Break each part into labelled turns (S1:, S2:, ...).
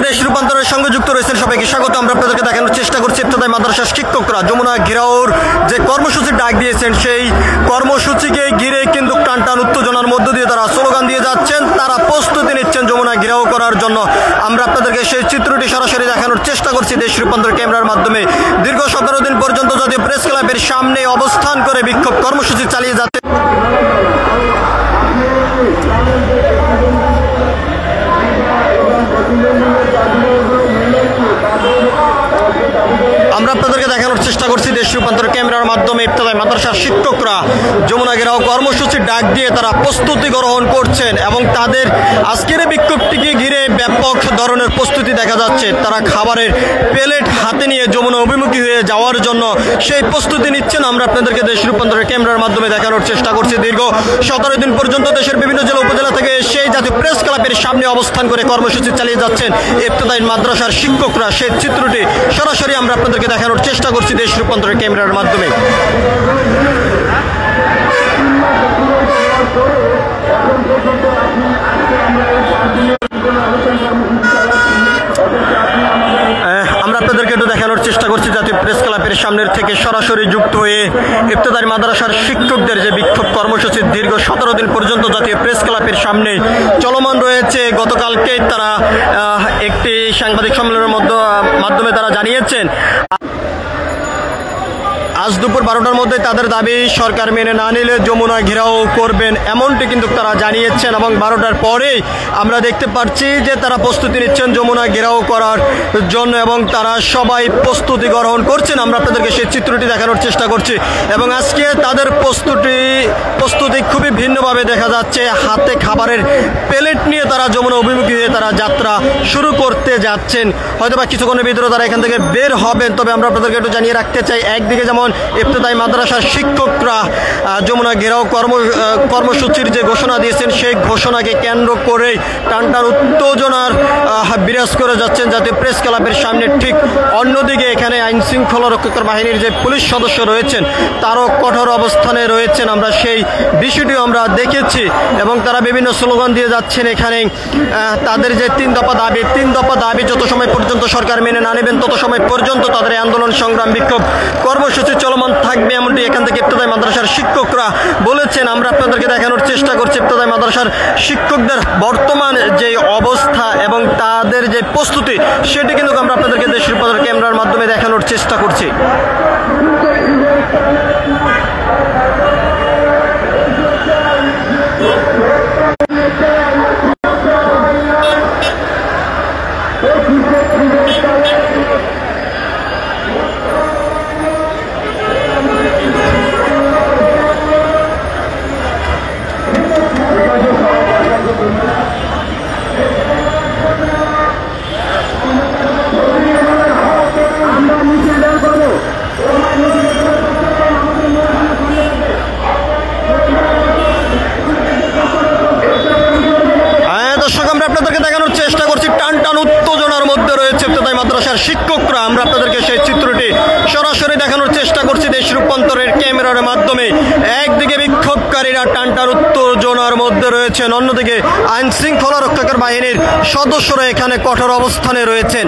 S1: দেশ রূপান্তরের সঙ্গে যুক্ত রয়েছেন সবাইকে স্বাগত। আমরা আপনাদেরকে দেখানোর চেষ্টা করছি ইফতেদায়ী মাদ্রাসার শিক্ষকরা যমুনা ঘেরাওর যে কর্মসূচির ডাক দিয়েছেন সেই কর্মসূচিকে ঘিরে কিন্তু টানটান উত্তেজনার মধ্য দিয়ে তারা স্লোগান দিয়ে যাচ্ছেন, তারা প্রস্তুতি নিচ্ছেন যমুনা ঘেরাও করার জন্য। আমরা আপনাদেরকে সেই চিত্রটি সরাসরি দেখানোর চেষ্টা করছি দেশ রূপান্তর ক্যামেরার মাধ্যমে। দীর্ঘ 17 দিন পর্যন্ত জাতীয় প্রেস ক্লাবের সামনে অবস্থান করে বিক্ষোভ কর্মসূচি চালিয়ে যাচ্ছে। আমরা আপনাদেরকে দেখানোর চেষ্টা করছি দেশ রূপান্তর ক্যামেরার মাধ্যমে ইফতেদায়ী মাদ্রাসার শিক্ষকরা যমুনা ঘেরাও কর্মসূচির ডাক দিয়ে তারা প্রস্তুতি গ্রহণ করছেন এবং তাদের আজকের বিক্ষোভটিকে ঘিরে ব্যাপক ধরনের প্রস্তুতি দেখা যাচ্ছে। তারা খাবারের প্লেট হাতে নিয়ে যমুনা অভিমুখী হয়ে যাওয়ার জন্য সেই প্রস্তুতি নিচ্ছেন। আমরা আপনাদেরকে দেশ রূপান্তরের ক্যামেরার মাধ্যমে দেখানোর চেষ্টা করছি। দীর্ঘ 17 দিন পর্যন্ত দেশের বিভিন্ন জেলা উপজেলা থেকে সেই জাতীয় প্রেস ক্লাবের সামনে অবস্থান করে কর্মসূচি চালিয়ে যাচ্ছেন ইফতেদায়ী মাদ্রাসার শিক্ষকরা। সেই চিত্রটি সরাসরি আমরা আপনাদেরকে দেখানোর চেষ্টা করছি দেশ রূপান্তরের ক্যামেরার মাধ্যমে। আমরা আপনাদেরকে একটু দেখানোর চেষ্টা করছি জাতীয় প্রেস ক্লাবের সামনের থেকে সরাসরি যুক্ত হয়ে ইফতেদায়ী মাদ্রাসার শিক্ষকদের যে বিক্ষোভ কর্মসূচি দীর্ঘ 17 দিন পর্যন্ত জাতীয় প্রেস ক্লাবের সামনে চলমান রয়েছে। গতকালকে তারা একটি সাংবাদিক সম্মেলনের মাধ্যমে তারা জানিয়েছেন আজ দুপুর 12টার মধ্যে তাদের দাবি সরকার মেনে না নিলে যমুনা ঘেরাও করবেন, এমনটি কিন্তু তারা জানিয়েছেন। এবং 12টার পরেই আমরা দেখতে পাচ্ছি যে তারা প্রস্তুতি নিচ্ছেন যমুনা ঘেরাও করার জন্য এবং তারা সবাই প্রস্তুতি গ্রহণ করছেন। আমরা আপনাদেরকে সেই চিত্রটি দেখানোর চেষ্টা করছি এবং আজকে তাদের প্রস্তুতি খুবই ভিন্নভাবে দেখা যাচ্ছে। হাতে খাবারের প্লেট নিয়ে তারা যমুনা অভিমুখী হয়ে তারা যাত্রা শুরু করতে যাচ্ছেন। হয়তোবা কিছুক্ষণের ভিতরে তারা এখান থেকে বের হবেন। তবে আমরা আপনাদেরকে একটু জানিয়ে রাখতে চাই, একদিকে যেমন ইফতেদায়ী মাদ্রাসার শিক্ষকরা যমুনা ঘেরাও কর্মসূচির যে ঘোষণা দিয়েছেন সেই ঘোষণাকে কেন্দ্র করে টানটান উত্তেজনার বিরাজ করে যাচ্ছেন জাতীয় প্রেস ক্লাবের সামনে। ঠিক অন্যদিকে এখানে আইন শৃঙ্খলা রক্ষাকারী বাহিনীর যে পুলিশ সদস্য রয়েছেন তারও কঠোর অবস্থানে রয়েছেন। আমরা সেই বিষয়টিও আমরা দেখেছি এবং তারা বিভিন্ন স্লোগান দিয়ে যাচ্ছেন। এখানে তাদের যে 3 দফা দাবি যত সময় পর্যন্ত সরকার মেনে না নেবেন তত সময় পর্যন্ত তাদের আন্দোলন সংগ্রাম বিক্ষোভ কর্মসূচি চলমান থাকবে, এমনটি এখান থেকে ইফতেদায়ী মাদ্রাসার শিক্ষকরা বলেছেন। আমরা আপনাদেরকে দেখানোর চেষ্টা করছি ইফতেদায়ী মাদ্রাসার শিক্ষকদের বর্তমান যে অবস্থা এবং তাদের যে প্রস্তুতি সেটি কিন্তু আমরা আপনাদেরকে দেশ রূপান্তর ক্যামেরার মাধ্যমে দেখানোর চেষ্টা করছি। শিক্ষকরা আমরা আপনাদেরকে সেই চিত্রটি সরাসরি দেখানোর চেষ্টা করছি দেশ রূপান্তরের ক্যামেরার মাধ্যমে। একদিকে বিক্ষোভকারীরা টানটান উত্তেজনার মধ্যে রয়েছেন, অন্যদিকে আইন শৃঙ্খলা রক্ষাকারী বাহিনীর সদস্যরা এখানে কঠোর অবস্থানে রয়েছেন।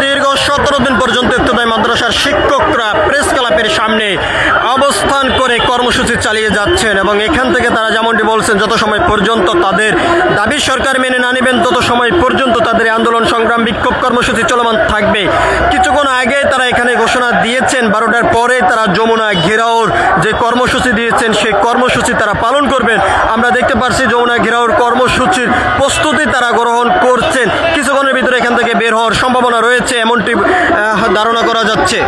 S1: দীর্ঘ 17 দিন পর্যন্ত ইফতেদায়ী মাদ্রাসার শিক্ষকরা প্রেস ক্লাবের সামনে অবস্থান করে কর্মসূচি চালিয়ে যাচ্ছেন এবং এখান থেকে তারা যেমনটি বলছেন যত সময় পর্যন্ত তাদের দাবি সরকার মেনে না নেবেন তত সময় পর্যন্ত তাদের আন্দোলন সংগ্রাম বিক্ষোভ কর্মসূচি চলমান থাকবে। কিছুক্ষণ আগে তারা এখানে ঘোষণা দিয়েছেন 12টার পরে তারা যমুনা ঘেরাওর যে কর্মসূচি দিয়েছেন সেই কর্মসূচি তারা পালন করবেন। আমরা দেখতে পাচ্ছি যমুনা ঘেরাওর কর্মসূচির প্রস্তুতি তারা গ্রহণ করছেন। কিছুক্ষণের ভিতরে এখান থেকে বের হওয়ার সম্ভাবনা রয়েছে এমনটি ধারণা করা যাচ্ছে।